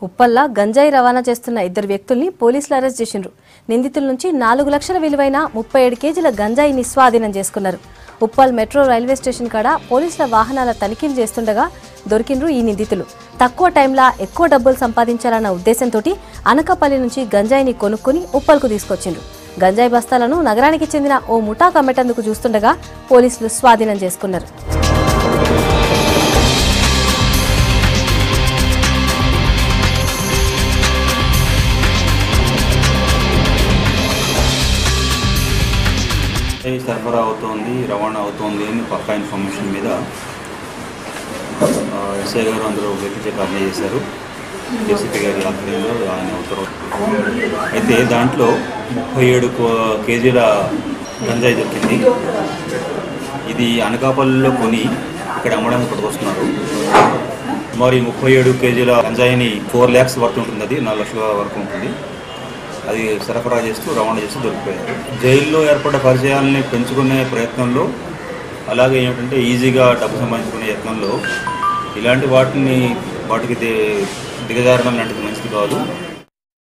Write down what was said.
ఉప్పల్లా గంజాయి రవాణా చేస్తున్న ఇద్దరు వ్యక్తుల్ని పోలీసులు అరెస్ట్ చేసిండ్రు. నిందితుల నుంచి 4 లక్షల విలువైన 37 కేజీల గంజాయిని స్వాధీనం చేసుకున్నారు. ఉప్పల్ మెట్రో రైల్వే స్టేషన్ కాడ పోలీసుల వాహనాల తనిఖీలు చేస్తుండగా దొరికిండ్రు ఈ నిందితులు. తక్కువ టైంలో ఎక్కువ డబ్బులు సంపాదించాలన్న ఉద్దేశంతో అనకాపల్లి నుంచి గంజాయిని కొనుక్కుని ఉప్పల్కు తీసుకొచ్చిండ్రు. గంజాయి బస్తాలను నగరానికి చెందిన ఓ ముఠా కమ్మెటందుకు చూస్తుండగా పోలీసులు స్వాధీనం చేసుకున్నారు. సరఫరా అవుతోంది, రవాణా అవుతోంది అని పక్కా ఇన్ఫర్మేషన్ మీద ఎస్ఐ గారు అందరూ వ్యక్తిగత అప్లై చేశారు. ఏసీపీ గారి ఆధ్వర్యంలో ఆయన ఉత్తర్వులు. అయితే దాంట్లో 37 కేజీల గంజాయి దొరికింది. ఇది అనకాపల్లిలో కొని ఇక్కడ అమ్మడానికి పట్టుకొస్తున్నారు. మరి 37 కేజీల గంజాయిని 4 lakhs వరకు ఉంటుంది, అది 4 లక్షల వరకు ఉంటుంది. అది సరఫరా చేస్తూ రవాణా చేస్తూ దొరికిపోయారు. జైల్లో ఏర్పడ్డ పరిచయాలని పెంచుకునే ప్రయత్నంలో, అలాగే ఏమిటంటే ఈజీగా డబ్బు సంపాదించుకునే యత్నంలో ఇలాంటి వాటికి దిగజారడం లాంటిది మంచిది కాదు.